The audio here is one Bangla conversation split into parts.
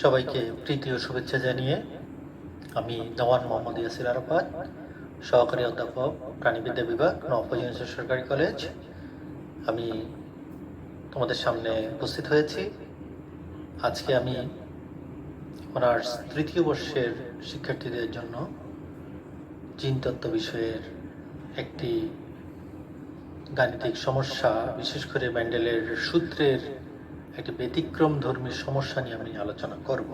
সবাইকে প্রীতি ও শুভেচ্ছা জানিয়ে আমি দেওয়ান মোহাম্মদ ইয়াসির আরাফাত, সহকারী অধ্যাপক প্রাণীবিদ্যা বিভাগ, নওফাজিগঞ্জ সরকারি কলেজ। আমি তোমাদের সামনে উপস্থিত হয়েছি। আজকে আমি অনার্স তৃতীয় বর্ষের শিক্ষার্থীদের জন্য জিনতত্ত্ব বিষয়ের একটি গাণিতিক সমস্যা, বিশেষ করে মেন্ডেলের সূত্রের একটি ব্যতিক্রমধর্মী সমস্যা নিয়ে আমি আলোচনা করব।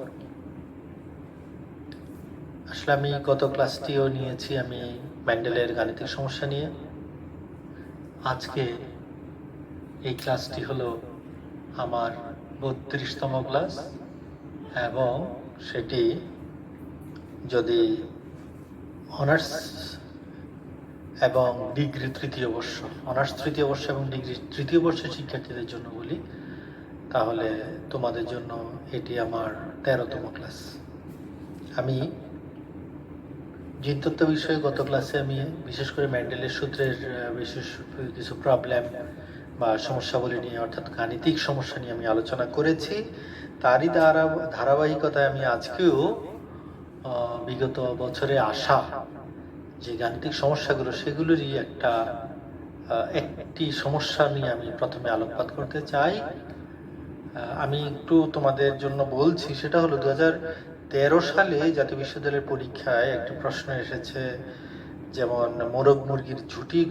আসলে আমি গত ক্লাসটিও নিয়েছি আমি মেন্ডেলের গাণিতিক সমস্যা নিয়ে। আজকে এই ক্লাসটি হলো আমার 32তম ক্লাস, এবং সেটি যদি অনার্স এবং ডিগ্রি তৃতীয় বর্ষ, অনার্স তৃতীয় বর্ষ এবং ডিগ্রি তৃতীয় বর্ষের শিক্ষার্থীদের জন্য বলি, তাহলে তোমাদের জন্য এটি আমার 13তম ক্লাস। আমি জিনতত্ত্ব বিষয়ে গত ক্লাসে আমি বিশেষ করে মেন্ডেলের সূত্রের বিশেষ কিছু প্রবলেম বা সমস্যাবলী নিয়ে, অর্থাৎ গাণিতিক সমস্যা নিয়ে আমি আলোচনা করেছি। তারই ধারাবাহিকতায় আমি আজকেও বিগত বছরে আসা যে গাণিতিক সমস্যাগুলো, সেগুলোরই একটি সমস্যা নিয়ে আমি প্রথমে আলোকপাত করতে চাই। আমি একটু তোমাদের জন্য বলছি, সেটা হলো 2013 সালে জাতীয় বিশ্ববিদ্যালয়ের পরীক্ষায় একটি প্রশ্ন এসেছে, যেমন মোরগ মুরগির জুটির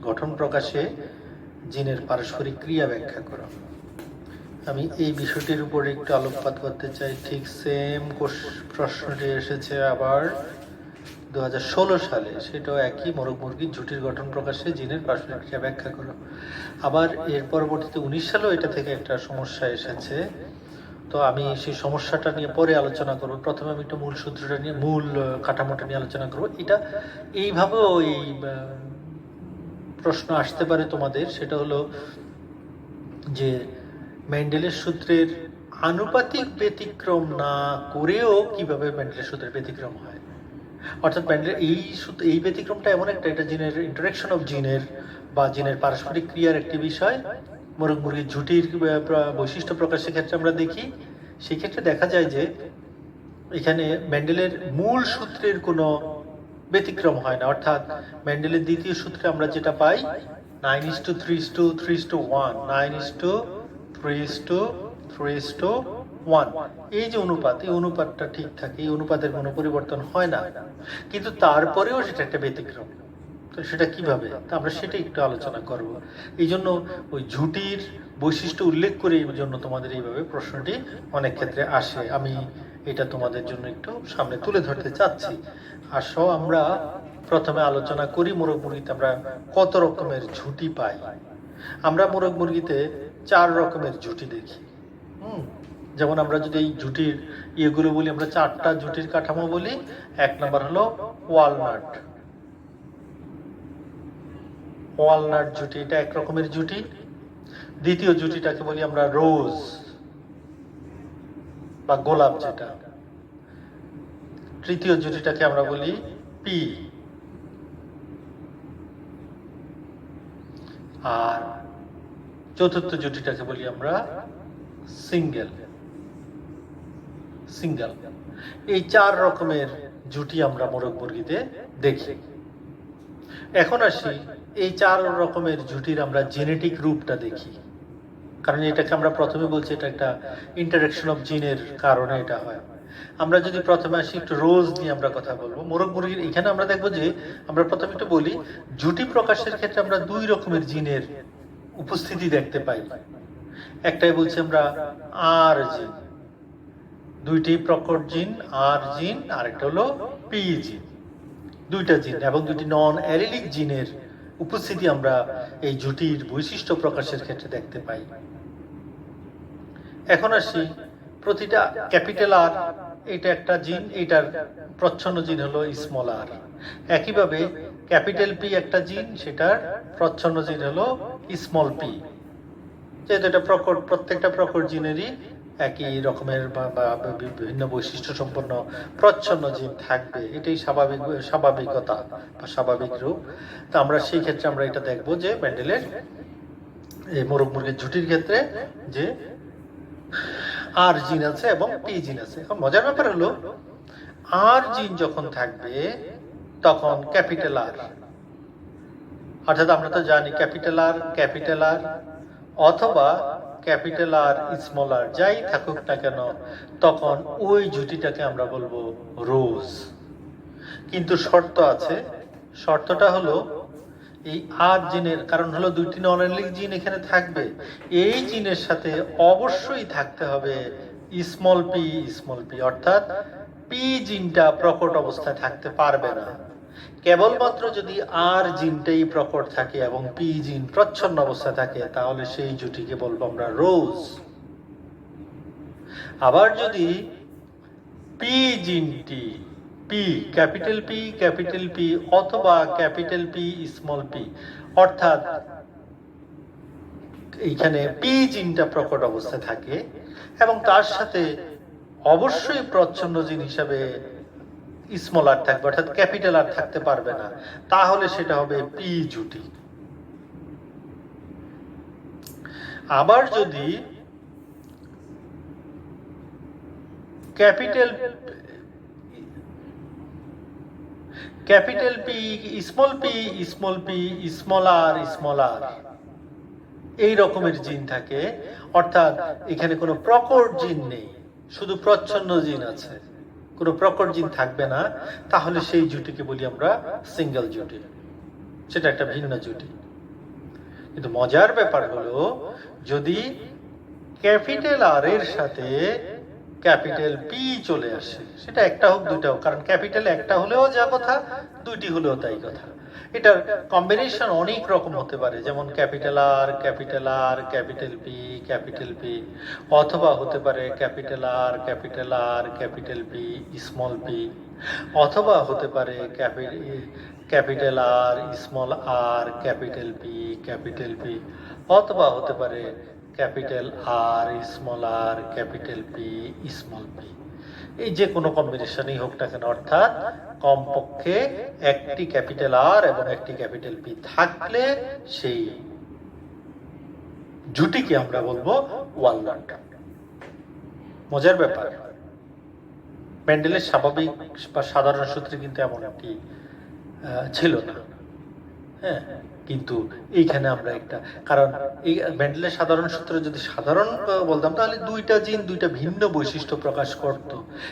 গঠন প্রকাশে জিনের পারস্পরিক ক্রিয়া ব্যাখ্যা করো। আমি এই বিষয়টির উপর একটু আলোকপাত করতে চাই। ঠিক সেম প্রশ্নটি এসেছে আবার 2016 সালে, সেটাও একই, মোরগ মুরগির জুটির গঠন প্রকাশে জিনের পারস্পরিক ক্রিয়া ব্যাখ্যা করো। আবার এর পরবর্তীতে 19 সালেও এটা থেকে একটা সমস্যা এসেছে। তো আমি সেই সমস্যাটা নিয়ে পরে আলোচনা করব। প্রথমে আমি একটু মূল সূত্রটা নিয়ে, মূল কাঠামোটা নিয়ে আলোচনা করব। এটা এইভাবেও এই প্রশ্ন আসতে পারে তোমাদের, সেটা হলো যে মেন্ডেলের সূত্রের আনুপাতিক ব্যতিক্রম না করেও কিভাবে মেন্ডেলের সূত্রের ব্যতিক্রম হয়। অর্থাৎ মেন্ডেলের এই ব্যতিক্রমটা এমন একটা, এটা জিনের ইন্টারাকশন অফ জিনের বা জিনের পারস্পরিক ক্রিয়ার একটি বিষয়। মোরগ মুরগির ঝুটির বৈশিষ্ট্য প্রকাশের ক্ষেত্রে আমরা দেখি, সেই ক্ষেত্রে দেখা যায় যে এখানে মেন্ডেলের মূল সূত্রের কোনো ব্যতিক্রম হয় না। অর্থাৎ মেন্ডেলের দ্বিতীয় সূত্রে আমরা যেটা পাই 9:3:3:1, 9:3:3:1, এই যে অনুপাত, এই অনুপাতটা ঠিক থাকে, এই অনুপাতের কোনো পরিবর্তন হয় না। কিন্তু তারপরেও সেটা একটা ব্যতিক্রম। তো সেটা কিভাবে, তা আমরা সেটা একটু আলোচনা করব। এই জন্য ওই ঝুটির বৈশিষ্ট্য উল্লেখ করে এই জন্য তোমাদের এইভাবে প্রশ্নটি অনেক ক্ষেত্রে আসে। আমি এটা তোমাদের জন্য একটু সামনে তুলে ধরতে চাচ্ছি। আসো আমরা প্রথমে আলোচনা করি মোরগ মুরগিতে আমরা কত রকমের ঝুটি পাই। আমরা মোরগ মুরগিতে 4 রকমের ঝুটি দেখি। যেমন আমরা যদি এই ঝুটির ইয়েগুলো বলি, আমরা 4টা ঝুটির কাঠামো বলি। 1 নম্বর হলো ওয়ালনাট জুটি, এটা এক রকমের জুটি। দ্বিতীয় জুটিটাকে বলি আমরা রোজ বা গোলাপ যেটা। তৃতীয় জুটিটাকে আমরা বলি পি। আর চতুর্থ জুটিটাকে বলি আমরা সিঙ্গেল। এই 4 রকমের জুটি আমরা মোরগ মুরগিতে দেখি। এখন আসি এই 4 রকমের জুটির আমরা জেনেটিক রূপটা দেখি, কারণ এটাকে আমরা প্রথমে বলছি এটা একটা ইন্টারাকশন অফ জিনের কারণে এটা হয়। আমরা যদি প্রথমে আসি একটু রোজ নিয়ে আমরা কথা বলবো। মোরগ মুরগির এখানে আমরা দেখবো যে আমরা প্রথমে একটু বলি, জুটি প্রকাশের ক্ষেত্রে আমরা 2 রকমের জিনের উপস্থিতি দেখতে পাই। একটাই বলছি আমরা আর জিন, 2টি প্রকট জিন আর জিন, আর একটা হলো পি জিন। 2টা জিন এবং 2টি নন অ্যালিলিক জিনের উপস্থিতি আমরা এই জুটির বৈশিষ্ট্য প্রকাশের ক্ষেত্রে দেখতে পাই। এখন আসি প্রতিটা ক্যাপিটাল আর, এটা একটা জিন, এটার প্রচ্ছন্ন জিন হলো স্মল আর। একইভাবে ক্যাপিটাল পি একটা জিন, সেটার প্রচ্ছন্ন জিন হলো স্মল পি। যেহেতু এটা প্রত্যেকটা প্রকট জিনেরই একই রকমের বা বিভিন্ন বৈশিষ্ট্য সম্পন্ন প্রচ্ছন্ন জিন থাকবে, এটাই স্বাভাবিকতা বা স্বাভাবিক রূপ। তো আমরা সেই ক্ষেত্রে আমরা এটা দেখবো যে মেন্ডেলের এই মোরগ মুরগির জুটির ক্ষেত্রে যে আর জিন আছে এবং পি জিন আছে। এখন মজার ব্যাপার হলো আর জিন যখন থাকবে তখন ক্যাপিটাল আর, অর্থাৎ আমরা তো জানি ক্যাপিটাল আর অথবা ক্যাপিটাল আর স্মল আর যাই থাকুক না কেন, তখন ওই জুটিটাকে আমরা বলবো রোজ। কিন্তু শর্ত আছে, শর্তটা হলো এই আর জিনের, কারণ হলো দুইটি নন অ্যালিলিক জিন এখানে থাকবে, এই জিনের সাথে অবশ্যই থাকতে হবে স্মল পি, অর্থাৎ পি জিনটা প্রকট অবস্থায় থাকতে পারবে না। কেবলমাত্র যদি আর জিনটাই প্রকট থাকে এবং পি জিন প্রচ্ছন্ন অবস্থায় থাকে, তাহলে সেই জুটিকে বলবো আমরা রোজ। আবার যদি পি জিনটি ক্যাপিটাল পি অথবা ক্যাপিটাল পি স্মল পি, অর্থাৎ এইখানে পি জিনটা প্রকট অবস্থায় থাকে এবং তার সাথে অবশ্যই প্রচ্ছন্ন জিন হিসাবে স্মল আর থাকবে, অর্থাৎ ক্যাপিটাল আর থাকতে পারবে না, তাহলে সেটা হবে পি জুটি। আবার যদি ক্যাপিটাল পি স্মল আর এই রকমের জিন থাকে, অর্থাৎ এখানে কোনো প্রকট জিন নেই, শুধু প্রচ্ছন্ন জিন আছে, কোনো প্রকট জিন থাকবে না, তাহলে সেই জুটিকে বলি আমরা সিঙ্গেল জুটি, সেটা একটা ভিন্ন জুটি। কিন্তু মজার ব্যাপার হলো যদি ক্যাপিটাল আর এর সাথে ক্যাপিটাল পি চলে আসে, সেটা একটা হোক দুইটা হোক, কারণ ক্যাপিটাল একটা হলেও যা কথা, দুইটি হলেও তাই কথা। এটার কম্বিনেশন অনেক রকম হতে পারে, যেমন ক্যাপিটাল আর ক্যাপিটাল পি, অথবা হতে পারে capital R capital P small P, অথবা হতে পারে ক্যাপিটাল আর ক্যাপিটাল পি, অথবা হতে পারে capital R capital P small P. এই যে কোনো কম্বিনেশনই হোক না কেন, অর্থাৎ কমপক্ষে একটি ক্যাপিটাল আর এবং একটি ক্যাপিটাল পি থাকলে সেই জুটিকে আমরা বলবো ওয়ালনাট। মজার ব্যাপার, মেন্ডেলের স্বাভাবিক বা সাধারণ সূত্রে কিন্তু এমন একটি ছিল না। হ্যাঁ, কিন্তু এইখানে আমরা একটা, কারণ এই মেন্ডেলের সাধারণ সূত্রে যদি সাধারণ বলতাম তাহলে দুইটা জিন দুইটা ভিন্ন বৈশিষ্ট্য প্রকাশ করত,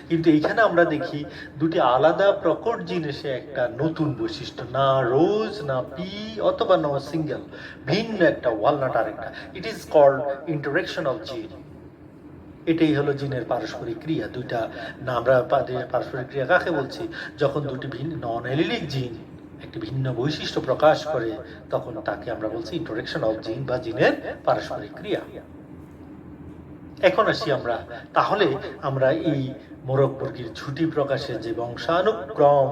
কিন্তু এইখানে আমরা দেখি দুটি আলাদা প্রকট জিন এসে একটা নতুন বৈশিষ্ট্য, না রোজ না পি অথবা না সিঙ্গেল, ভিন্ন একটা ওয়ালনাট আরেকটা। It is called interaction of gene. এটাই হলো জিনের পারস্পরিক ক্রিয়া। দুইটা না, আমরা পারস্পরিক ক্রিয়া কাকে বলছি? যখন দুটি ভিন্ন নন অ্যালিলিক জিন একটি ভিন্ন বৈশিষ্ট্য প্রকাশ করে, তখন তাকে আমরা বলছি ইন্টারেকশন অফ জিন বা জিনের পারস্পরিক ক্রিয়া। এখন আসি আমরা, তাহলে আমরা এই মোরগ মুরগির ঝুটি প্রকাশের যে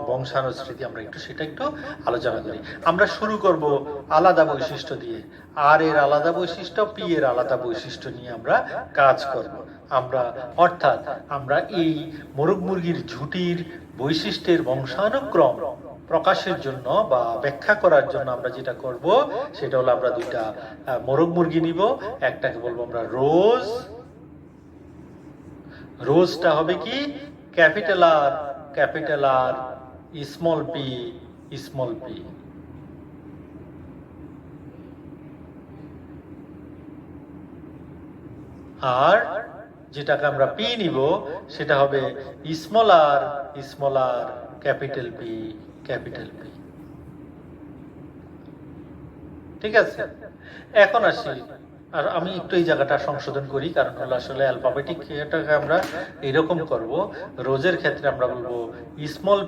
বংশানুস্মৃতি আমরা সেটা একটু আলোচনা করি। আমরা শুরু করব আলাদা বৈশিষ্ট্য দিয়ে, আর এর আলাদা বৈশিষ্ট্য, পি এর আলাদা বৈশিষ্ট্য নিয়ে আমরা কাজ করব। অর্থাৎ আমরা এই মোরগ মুরগির ঝুটির বৈশিষ্ট্যের বংশানুক্রম প্রকাশের জন্য বা ব্যাখ্যা করার জন্য আমরা যেটা করব সেটা হলো, আমরা দুইটা মোরগ মুরগি নিব, একটাকে বলবো আমরা রোজটা হবে কি ক্যাপিটাল আর স্মল পি। আর যেটাকে আমরা পি নিব সেটা হবে স্মল আর ক্যাপিটাল পি। ঠিক আছে, এখন আসি, আর আমি একটু এই জায়গাটা সংশোধন করি, কারণ হলো আসলে অ্যালফাবেটিক এটাকে আমরা এরকম করব। রোজের ক্ষেত্রে আমরা বলবো স্মল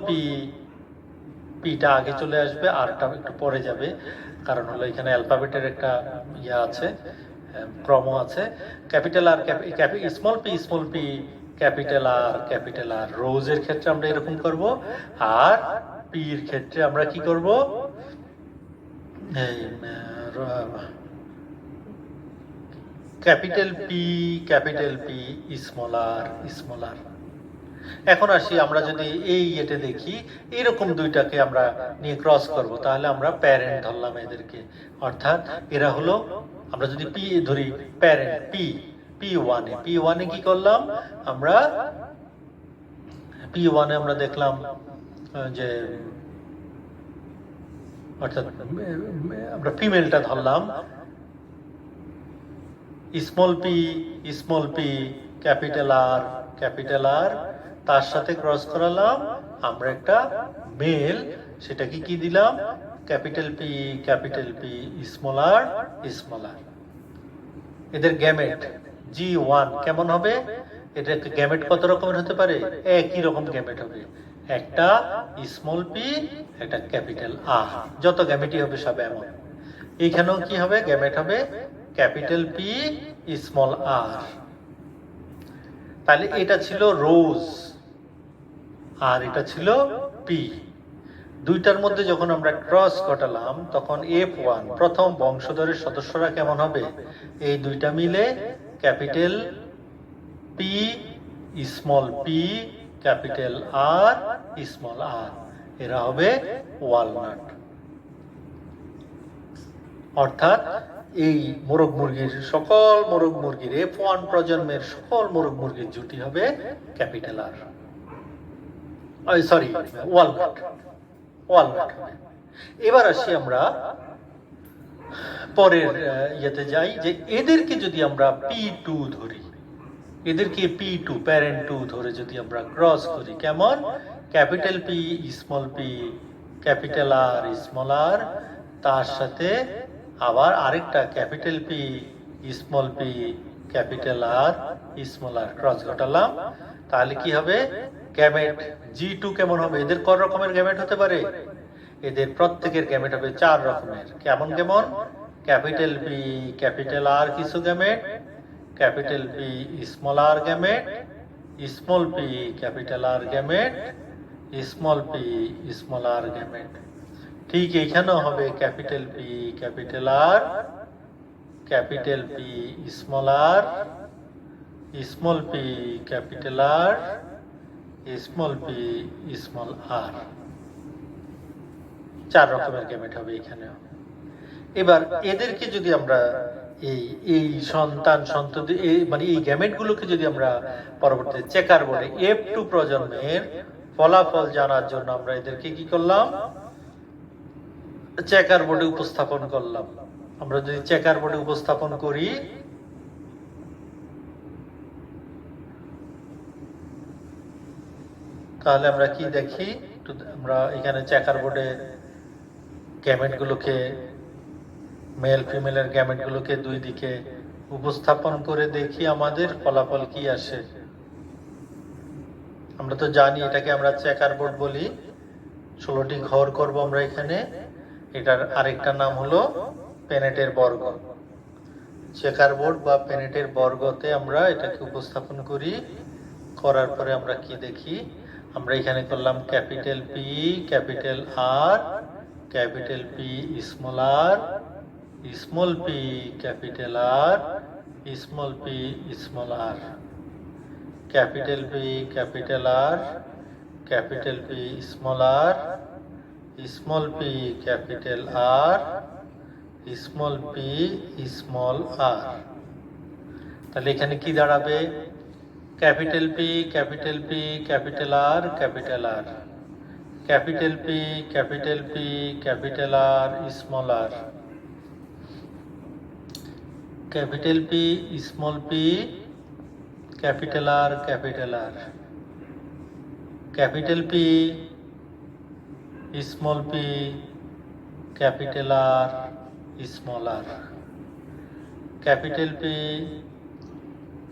পিটা আগে চলে আসবে, আরটা একটু পরে যাবে, কারণ হলো এখানে অ্যালফাবেটের একটা আছে, ক্রম আছে। Capital R small P capital R. রোজের ক্ষেত্রে আমরা এরকম করব, আর পির ক্ষেত্রে আমরা কি করব, ক্যাপিটাল পি স্মল আর। এখন আসি, আমরা যদি এই ইয়েতে দেখি এরকম দুইটাকে আমরা নিয়ে ক্রস করব, তাহলে আমরা প্যারেন্ট ধরলাম এদেরকে, অর্থাৎ এরা হলো, আমরা যদি পি ধরি প্যারেন্ট P1 এ কি করলাম আমরা, P1 এ আমরা দেখলাম যে অর্থাৎ আমরা ফিমেলটা ধরলাম, স্মল পি ক্যাপিটাল আর, তার সাথে ক্রস করালাম আমরা একটা মেল, সেটাকে কি দিলাম ক্যাপিটাল পি স্মল আর। এদের গ্যামেট G1 কেমন হবে, এটা গ্যামেট কত রকমের হতে পারে, একই রকম গ্যামেট হবে, একটা স্মল পি একটা ক্যাপিটাল আর, যত গ্যামেটই হবে সব এমন। এইখানেও কি হবে, গ্যামেট হবে ক্যাপিটাল পি স্মল আর। তাহলে এটা ছিল রোজ আর এটা ছিল পি। দুইটার মধ্যে যখন আমরা ক্রস ঘটালাম তখন F1 প্রথম বংশধরের সদস্যরা কেমন হবে, এই দুইটা মিলে capital P small P capital R small R, এরা হবে ওয়ালনাট। অর্থাৎ এই মোরগ মুরগির সকল মোরগ মুরগির F1 প্রজন্মের সকল মোরগ মুরগির জুটি হবে ক্যাপিটাল আর, সরি ওয়ালনাট হবে। এবার আসি আমরা পরের ইয়েতে যাই, যে এদেরকে যদি আমরা P2 ধরি, এদেরকে P2 প্যারেন্ট 2 ধরে যদি আমরা ক্রস করি কেমন, capital P small P capital R small R, তার সাথে আবার আরেকটা capital P small P capital R small R cross ঘটালাম, তাহলে কি হবে গ্যামেট G2 কেমন হবে, এদের কত রকমের গ্যামেট হতে পারে, এদের প্রত্যেকের গ্যামেট হবে 4 রকমের। কেমন কেমন, ক্যাপিটাল পি ক্যাপিটাল আর কিছু gamete, capital P small R gamete, small P capital R gamete, small P small R gamete. ঠিক এইখানেও হবে capital P capital R, capital P small আর, small P capital R, small P small R, 4 রকমের গ্যামেট হবে এখানেও। এবার এদেরকে যদি আমরা এই সন্ততি মানে এই গ্যামেট গুলোকে যদি আমরা পরবর্তীতে চেকার বোর্ডে F2 প্রজন্মের ফলাফল জানার জন্য আমরা এদেরকে কি করলাম, চেকার বোর্ডে উপস্থাপন করলাম। আমরা যদি চেকার বোর্ডে উপস্থাপন করি তাহলে আমরা কি দেখি, আমরা এখানে চেকার বোর্ডে গ্যামেট গুলোকে, মেল ফিমেলের গ্যামেট গুলোকে দুই দিকে উপস্থাপন করে দেখি আমাদের ফলাফল কি আসে। আমরা তো জানি এটাকে আমরা চেকার বোর্ড বলি, 16টি ঘর করব আমরা এখানে, এটার আরেকটা নাম হলো পেনেটের বর্গ। চেকার বোর্ড বা পেনেটের বর্গতে আমরা এটাকে উপস্থাপন করি, করার পরে আমরা কি দেখি, আমরা এখানে করলাম capital P capital R, capital P small আর, small P capital R, small P small R, capital P capital R, capital P small আর, small P capital R, small P small R. তাহলে এখানে কি দাঁড়াবে, capital P capital P capital R capital R, capital P capital P capital R small R, capital P small P capital R capital R, capital P small P capital R small R, capital P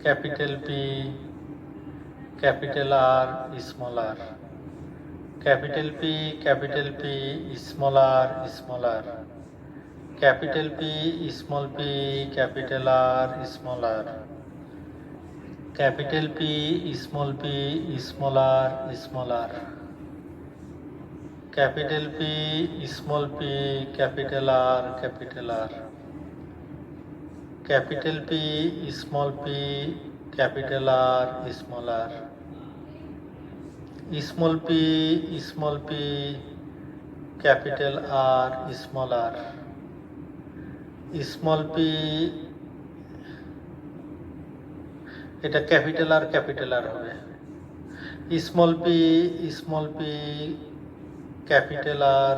capital P capital R small R, capital P capital P small আর small R, capital P small P capital R small R, capital P small P small আর small R, capital P small P capital R capital R, capital P small P capital R small আর, small P small P capital R small আর, স্মল পি এটা ক্যাপিটাল আর হবে, small P capital R,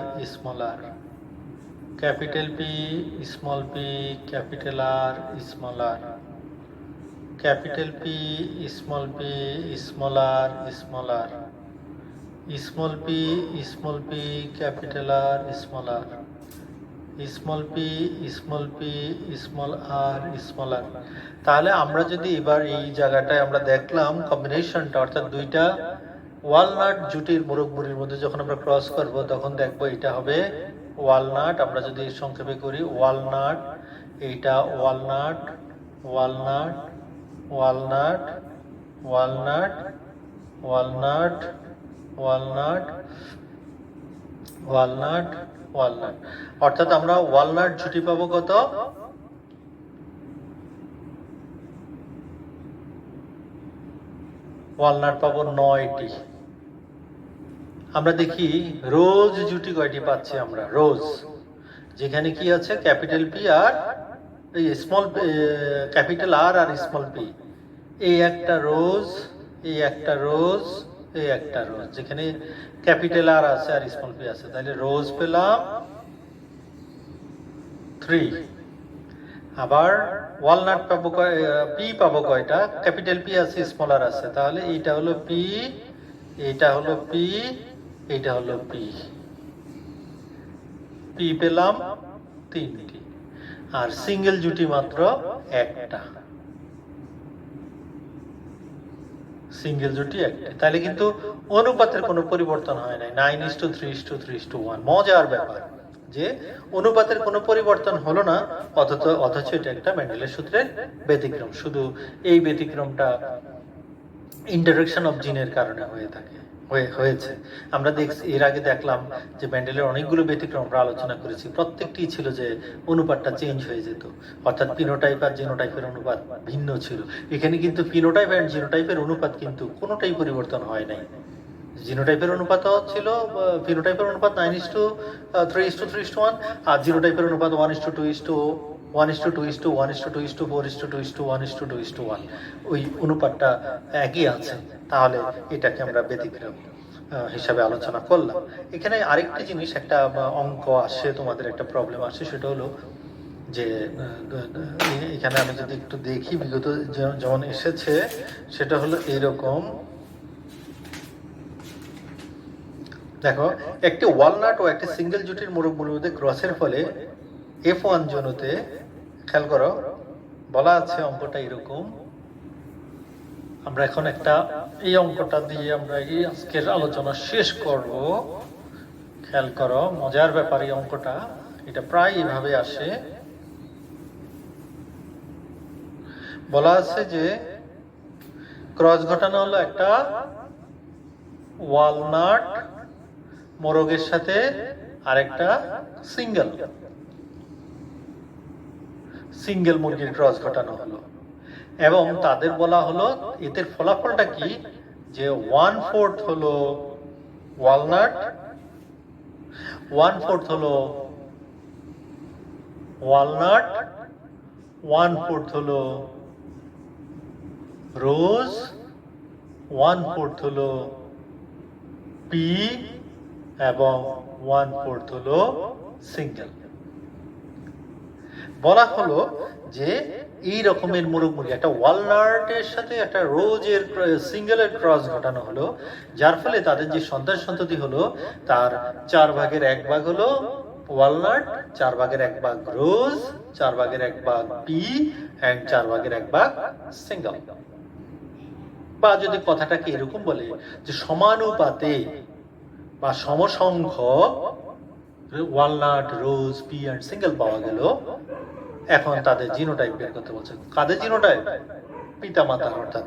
capital P capital R, capital P small আর, small P capital R, small P small R. তাহলে আমরা যদি এবার এই জায়গাটায় আমরা দেখলাম কম্বিনেশনটা, অর্থাৎ দুইটা ওয়ালনাট জুটির মুরব্বুরির মধ্যে যখন আমরা ক্রস করব তখন দেখবো এটা হবে ওয়ালনাট। আমরা যদি সংক্ষেপে করি ওয়ালনাট, এইটা walnut, walnut, walnut, walnut, walnut, walnut, walnut, walnut. অর্থাৎ আমরা ওয়ালনাট জুটি পাবো কত? ওয়ালনাট পাবো 9টি। আমরা দেখি রোজ জুটি কয়টি পাচ্ছি আমরা? রোজ, যেখানে কি আছে ক্যাপিটাল পি আর এই স্মল ক্যাপিটাল আর আর স্মল পি, এই একটা রোজ, এই একটা রোজ, এই একটা রোজ, যেখানে ক্যাপিটাল আর আছে আর স্মল পি আছে। তাহলে রোজ পেলাম 3। আবার ওয়ালনাট পাবো পি পাবো কয়টা? ক্যাপিটাল পি আছে স্মল আর আছে, তাহলে এইটা হলো পি, এইটা হলো পি, এইটা হলো পি। পি পেলাম 3টি, আর সিঙ্গেল জুটি মাত্র একটা, সিঙ্গেল জুটি একটা। তাহলে কিন্তু অনুপাতের কোনো পরিবর্তন হয় নাই, 9:3:3:1। মজার ব্যাপার যে অনুপাতের কোনো পরিবর্তন হলো না, অথচ এটা একটা মেন্ডেলের সূত্রের ব্যতিক্রম। শুধু এই ব্যতিক্রমটা ইন্টারেকশন অফ জিনের কারণে হয়েছে। আমরা এর আগে দেখলাম যে মেন্ডেলের অনেকগুলো ব্যতিক্রম আমরা আলোচনা করেছি, প্রত্যেকটি ছিল যে অনুপাতটা চেঞ্জ হয়ে যেত, অর্থাৎ পিনোটাইপ আর জিনোটাইপের অনুপাত ভিন্ন ছিল। এখানে কিন্তু পিনোটাইপ এন্ড জিনোটাইপের অনুপাত কিন্তু কোনোটাই পরিবর্তন হয় নাই। জিনোটাইপের অনুপাত ছিল, ফিনোটাইপের অনুপাত 9:3:3:1, আর জিনোটাইপের অনুপাত 1:2:1:2:1:2:4:2:1:1, ওই অনুপাতটা একই আছে। তাহলে এটাকে আমরা ব্যতিক্রম হিসাবে আলোচনা করলাম। এখানে আরেকটি জিনিস, একটা অঙ্ক আসে, তোমাদের একটা প্রবলেম আসে, সেটা হলো যে এখানে আমি যদি একটু দেখি বিগত যেমন এসেছে, সেটা হলো এইরকম। দেখো, একটি ওয়ালনাট ও একটি সিঙ্গেল জুটির মুরব্বুর মধ্যে ক্রসের ফলে F1 জনুতে, খেয়াল করো, বলা আছে অঙ্কটা এরকম। আমরা এখন এই অঙ্কটা দিয়ে আমরা এই আজকের আলোচনা শেষ করব। খেয়াল করো, মজার ব্যাপার এই অঙ্কটা, এটা প্রায় এভাবে আসে। বলা আছে যে ক্রস ঘটানো হলো একটা ওয়ালনাট মোরগের সাথে আরেকটা সিঙ্গেল মুরগির ক্রস ঘটানো হলো, এবং তাদের বলা হলো এদের ফলাফলটা কি, যে 1/4 হলো ওয়ালনাট, 1/4 হলো ওয়ালনাট, 1/4 হলো রোজ, 1/4 হলো পি, এবং 1/4 হলো সিঙ্গেল। বলা হলো যে এই রকমের মুরগি, একটা ওয়ালনাটের সাথে একটা রোজের সিঙ্গেলের ক্রস ঘটানো হলো, যার ফলে তাদের যে সন্ততি হলো তার 4/1 হলো walnut, 4/1 rose, 4/1 pea, and 4/1 single. বা যদি কথাটাকে এরকম বলে যে সমানুপাতে বা সমসংখ্যক walnut, rose, pea and single পাওয়া গেল। এখন তাদের জিনোটাইপ বের করতে বলছে। কাদের জিনোটাইপ? পিতামাতার, অর্থাৎ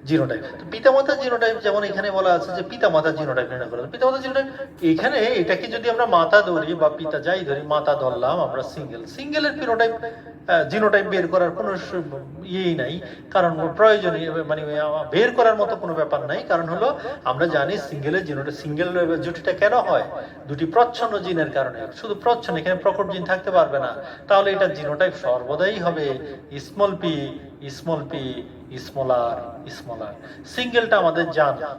জিনোটাইপ। পিতামাতার জিনোটাইপ যেমন এখানে বলা আছে যে পিতামাতার জিনোটাইপ নির্ণয় করা। পিতামাতার জিনোটাইপ এখানে এটাকে যদি আমরা মাতা ধরি বা পিতা যাই ধরি, মাতা ধরলাম আমরা সিঙ্গেলের ফিনোটাইপ জিনোটাইপ বের করার কোনো ইয়েই নাই, কারণ প্রয়োজনীয় মানে বের করার মতো কোনো ব্যাপার নাই। কারণ হলো আমরা জানি সিঙ্গেলের জিনোটাইপ, সিঙ্গেল জুটিটা কেন হয়? দুটি প্রচ্ছন্ন জিনের কারণে। শুধু প্রচ্ছন্ন, এখানে প্রকট জিন থাকতে পারবে না। তাহলে এটা জিনোটাইপ সর্বদাই হবে small P small P, small আর, স্মল আর। সিঙ্গেলটা আমাদের জানা,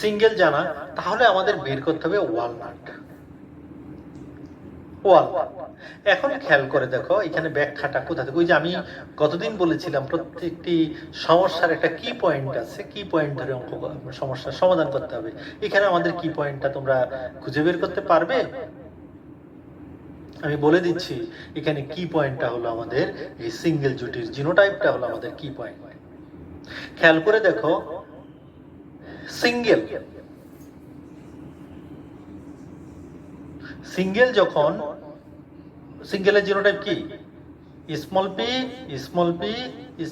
সিঙ্গেল জানা, তাহলে আমাদের বের করতে হবে ওয়ালনাট। ওয়ালনাট। এখন খেয়াল করে দেখো এখানে ব্যাখ্যাটা কোথা থেকে, ওই যে আমি গতদিন বলেছিলাম প্রত্যেকটি সমস্যার একটা কি পয়েন্ট আছে, কি পয়েন্ট ধরে অঙ্ক সমস্যার সমাধান করতে হবে। এখানে আমাদের কি পয়েন্টটা তোমরা খুঁজে বের করতে পারবে? আমি বলে দিচ্ছি এখানে কি পয়েন্টটা হলো আমাদের এই সিঙ্গেল জুটির জিনোটাইপটা হলো আমাদের কি পয়েন্ট। খেয়াল করে দেখো সিঙ্গেল, সিঙ্গেল যখন, সিঙ্গেলের জিনোটাইপ কি? Small P, small P,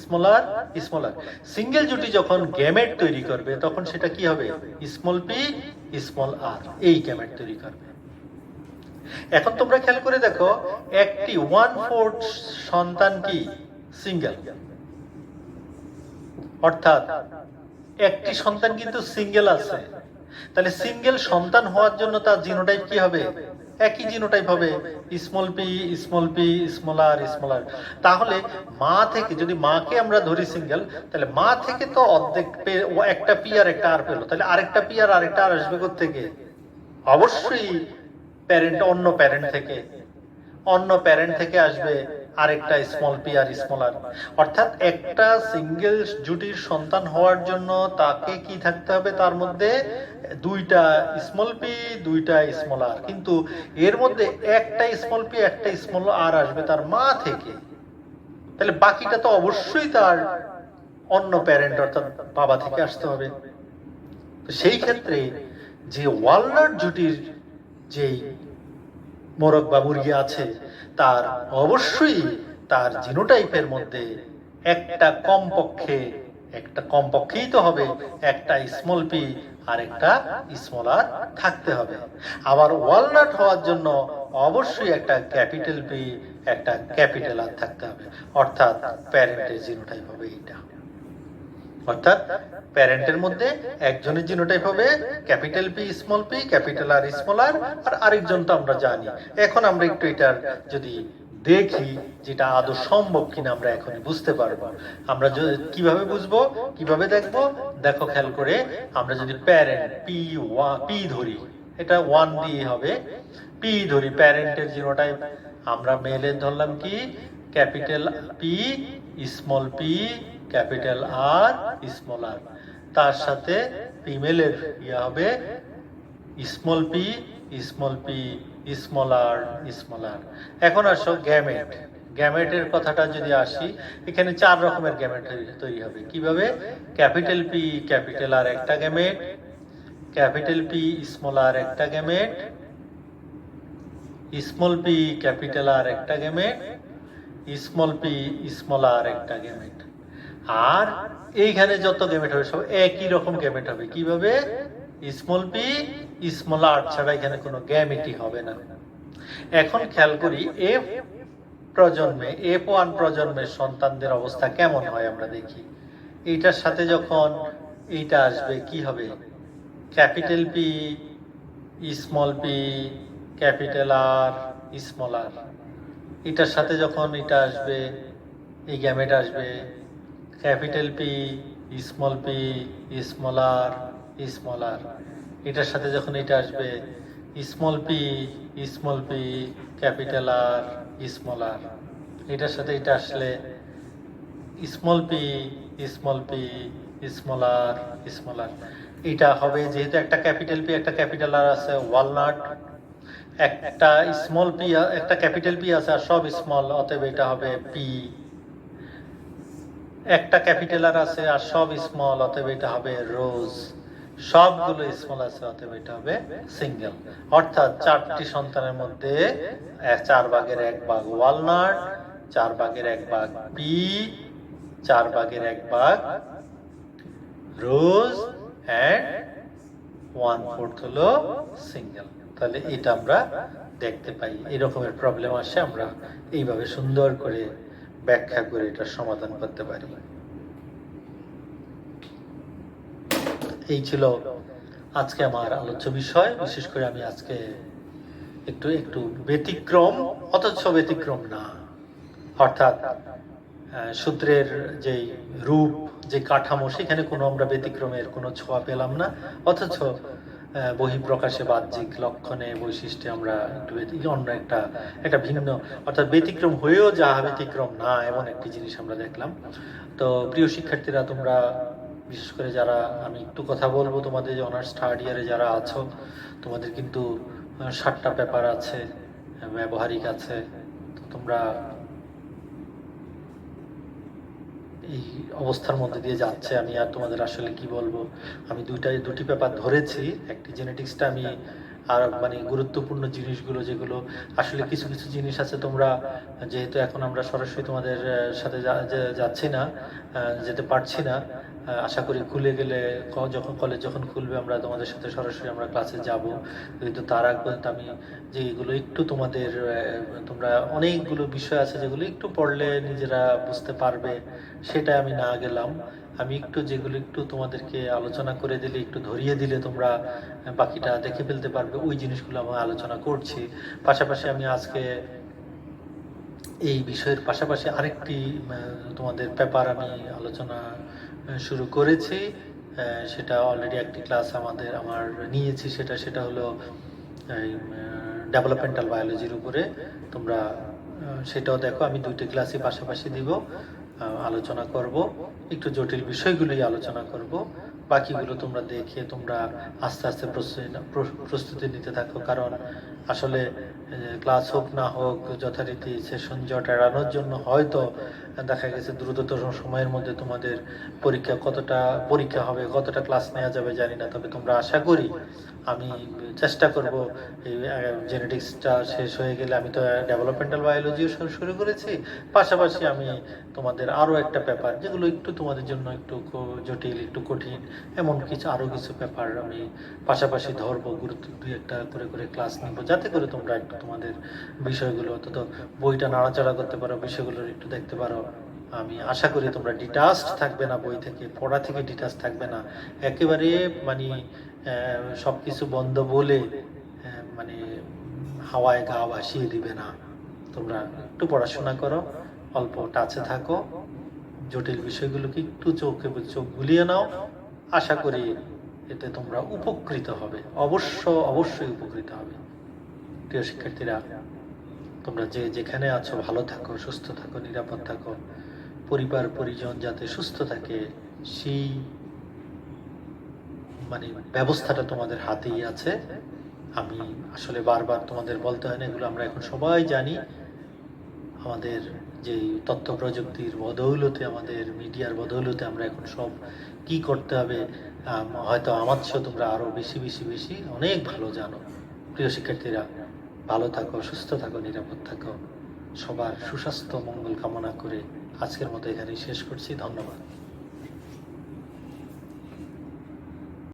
small আর, স্মল আর। সিঙ্গেল জুটি যখন গ্যামেট তৈরি করবে তখন সেটা কি হবে? স্মল পি, স্মল আর, এই গ্যামেট তৈরি করবে। এখন তোমরা খেয়াল করে দেখো একটি 1/4 সন্তান কি? সিঙ্গেল, অর্থাৎ একটি সন্তান কিন্তু সিঙ্গেল আছে। তাহলে সিঙ্গেল সন্তান হওয়ার জন্য তার জিনোটাইপ কি হবে? একই জিনোটাইপ হবে, small P, small P, small আর, স্মল আর। তাহলে মা থেকে, যদি মাকে আমরা ধরি সিঙ্গেল, তাহলে মা থেকে তো অর্ধেক একটা পি আর একটা আর পেলো, তাহলে আরেকটা পি আর আরেকটা আর আসবে কোত্থেকে? অবশ্যই প্যারেন্ট, অন্য প্যারেন্ট থেকে, অন্য প্যারেন্ট থেকে আসবে আরেকটা স্মল পি আর স্মল আর। অর্থাৎ একটা সিঙ্গেল জুটির সন্তান হওয়ার জন্য তাকে কি থাকতে হবে? তার মধ্যে দুইটা স্মল পি, দুইটা স্মল আর। কিন্তু এর মধ্যে একটা স্মল পি, একটা স্মল আর আসবে তার মা থেকে। তাহলে বাকিটা তো অবশ্যই তার অন্য প্যারেন্ট অর্থাৎ বাবা থেকে আসতে হবে। তো সেই ক্ষেত্রে যে ওয়ালনাট জুটির যেই মোরগ বা মুরগি আছে তার অবশ্যই তার জিনোটাইপের মধ্যে একটা কমপক্ষেই তো হবে একটা স্মল পি আর একটা স্মল আর থাকতে হবে। আবার ওয়ালনাট হওয়ার জন্য অবশ্যই একটা ক্যাপিটাল পি, একটা ক্যাপিটাল আর থাকতে হবে। অর্থাৎ প্যারেন্টের জিনোটাইপ হবে এইটা। অর্থাৎ প্যারেন্টের মধ্যে একজনের জিনোটাইপ হবে capital P, small P, capital R, small R, আর আরেকজন তো আমরা জানি। এখন আমরা একটু এটার যদি দেখি যেটা আদৌ সম্ভব কিনা আমরা এখনই বুঝতে পারবো। আমরা কিভাবে বুঝবো, কিভাবে দেখবো? দেখো খেয়াল করে, আমরা যদি প্যারেন্ট পি ধরি, এটা 1 দিয়ে হবে, পি ধরি, প্যারেন্টের জিনোটাইপ আমরা মেলের ধরলাম কি? Capital P, small P, capital R, small R. তার সাথে ফিমেলের ইয়া হবে small P, small P, small আর, স্মল আর। এখন আসো গ্যামেট। গ্যামেটের কথাটা যদি আসি, এখানে 4 রকমের গ্যামেট তৈরি হবে। কিভাবে? ক্যাপিটাল পি, ক্যাপিটাল আর একটা gamete, capital P, small R একটা gamete, small P, capital R একটা gamete, small P, small R একটা গ্যামেট। আর এইখানে যত গ্যামেট হবে সব একই রকম গ্যামেট হবে। কিভাবে? স্মল পি, স্মল আর ছাড়া এখানে কোনো গ্যামেটই হবে না। এখন খেয়াল করি এফ প্রজন্মে, F1 প্রজন্মের সন্তানদের অবস্থা কেমন হয় আমরা দেখি। এইটার সাথে যখন এইটা আসবে কি হবে? Capital P, small P, capital R, small r. এটার সাথে যখন এটা আসবে, এই গ্যামেট আসবে capital P, small P, small আর, স্মল আর। এটার সাথে যখন এটা আসবে small P, small P, capital R, small r. এটার সাথে এটা আসলে small P, small P, small আর, স্মল আর। এটা হবে যেহেতু একটা ক্যাপিটাল পি, একটা ক্যাপিটাল আর আছে, ওয়ালনাট। একটা স্মল পি, একটা ক্যাপিটাল পি আছে আর সব স্মল, অতএব এটা হবে পি। একটা ক্যাপিটাল আর আছে আর সব স্মল, অতএব এটা হবে রোজ। সবগুলো স্মল আছে, অতএব এটা হবে সিঙ্গেল। অর্থাৎ 4টি সন্তানের মধ্যে 4 ভাগের 1 ভাগ ওয়ালনাট, 4 ভাগের 1 ভাগ পি, 4 ভাগের 1 ভাগ রোজ, এন্ড 1/4 হলো সিঙ্গেল। তাহলে এটা আমরা দেখতে পাই। এই রকমের প্রবলেম আসে, আমরা এইভাবে সুন্দর করে ব্যাখ্যা করে এটা সমাধান করতে পারি। এই ছিল আজকে আমার আলোচ্য বিষয়। বিশেষ করে আমি আজকে একটু ব্যতিক্রম, অথচ ব্যতিক্রম না, অর্থাৎ সূত্রের যেই রূপ, যে কাঠামো, সেখানে কোনো আমরা ব্যতিক্রমের কোনো ছোঁয়া পেলাম না, অথচ বহিঃপ্রকাশে বাহ্যিক লক্ষণে বৈশিষ্ট্যে আমরা একটু অন্য একটা একটা ভিন্ন, অর্থাৎ ব্যতিক্রম হয়েও যা ব্যতিক্রম না এমন একটি জিনিস আমরা দেখলাম। তো প্রিয় শিক্ষার্থীরা, তোমরা বিশেষ করে যারা, আমি একটু কথা বলবো, তোমাদের যে অনার্স থার্ড ইয়ারে যারা আছো, তোমাদের কিন্তু 7টা পেপার আছে, ব্যবহারিক আছে। তো তোমরা এই অবস্থার মধ্যে দিয়ে যাচ্ছে, আমি আর তোমাদের আসলে কি বলবো। আমি দুটি পেপার ধরেছি, একটি জেনেটিক্সটা আমি আর মানে গুরুত্বপূর্ণ জিনিসগুলো যেগুলো আসলে কিছু কিছু জিনিস আছে, তোমরা যেহেতু এখন আমরা সরাসরি তোমাদের সাথে যাচ্ছি না, যেতে পারছি না, আশা করি খুলে গেলে যখন কলেজ যখন খুলবে আমরা তোমাদের সাথে সরাসরি আমরা ক্লাসে যাব। কিন্তু তার আগ পর্যন্ত আমি যে এগুলো একটু তোমাদের, তোমরা অনেকগুলো বিষয় আছে যেগুলো একটু পড়লে নিজেরা বুঝতে পারবে, সেটা আমি না গেলাম। আমি একটু যেগুলো একটু তোমাদেরকে আলোচনা করে দিলে, একটু ধরিয়ে দিলে তোমরা বাকিটা দেখে ফেলতে পারবে, ওই জিনিসগুলো আমি আলোচনা করছি। পাশাপাশি আমি আজকে এই বিষয়ের পাশাপাশি আরেকটি তোমাদের পেপার আমি আলোচনা শুরু করেছি। সেটা অলরেডি একটি ক্লাস আমার নিয়েছি, সেটা হলো ডেভেলপমেন্টাল বায়োলজির উপরে। তোমরা সেটাও দেখো, আমি 2টি ক্লাসই পাশাপাশি দিব, আলোচনা করব, একটু জটিল বিষয়গুলোই আলোচনা করব। বাকিগুলো তোমরা দেখে তোমরা আস্তে আস্তে প্রস্তুতি নিতে থাকো, কারণ আসলে ক্লাস হোক না হোক যথারীতি সেশন জট এড়ানোর জন্য হয়তো দেখা গেছে দ্রুততর সময়ের মধ্যে তোমাদের পরীক্ষা হবে, কতটা ক্লাস নেওয়া যাবে জানি না। তবে তোমরা আশা করি, আমি চেষ্টা করব এই জেনেটিক্সটা শেষ হয়ে গেলে, আমি তো ডেভেলপমেন্টাল বায়োলজিও শুরু করেছি, পাশাপাশি আমি তোমাদের আরও একটা পেপার যেগুলো একটু তোমাদের জন্য একটু জটিল, একটু কঠিন, এমন আরও কিছু পেপার আমি পাশাপাশি ধরবো, গুরুত্ব 2-1টা করে ক্লাস নিব, যাতে করে তোমরা একটু তোমাদের বিষয়গুলো অন্তত বইটা নাড়াচাড়া করতে পারো, বিষয়গুলো একটু দেখতে পারো। আমি আশা করি তোমরা ডিটাচড থাকবে না, বই থেকে পড়া থেকে ডিটাচ থাকবে না, একেবারে মানে সব কিছু বন্ধ বলে মানে হাওয়ায় গা ভাসিয়ে দিবে না। তোমরা একটু পড়াশোনা করো, অল্প টাচে থাকো, জটিল বিষয়গুলোকে একটু চোখ বুলিয়ে নাও। আশা করি এতে তোমরা উপকৃত হবে, অবশ্যই উপকৃত হবে। প্রিয় শিক্ষার্থীরা, তোমরা যেখানে আছো ভালো থাকো, সুস্থ থাকো, নিরাপদ থাকো, পরিবার পরিজন যাতে সুস্থ থাকে, সেই মানে ব্যবস্থাটা তোমাদের হাতেই আছে। আমি আসলে বারবার তোমাদের বলতে হয় না, এগুলো আমরা এখন সবাই জানি। আমাদের যে তথ্য প্রযুক্তির বদৌলতে, আমাদের মিডিয়ার বদৌলতে আমরা এখন সব কি করতে হবে হয়তো আমার চেয়েও তোমরা আরো বেশি অনেক ভালো জানো। প্রিয় শিক্ষার্থীরা, ভালো থাকো, সুস্থ থাকো, নিরাপদ থাকো। সবার সুস্বাস্থ্য মঙ্গল কামনা করে আজকের মতো এখানেই শেষ করছি। ধন্যবাদ।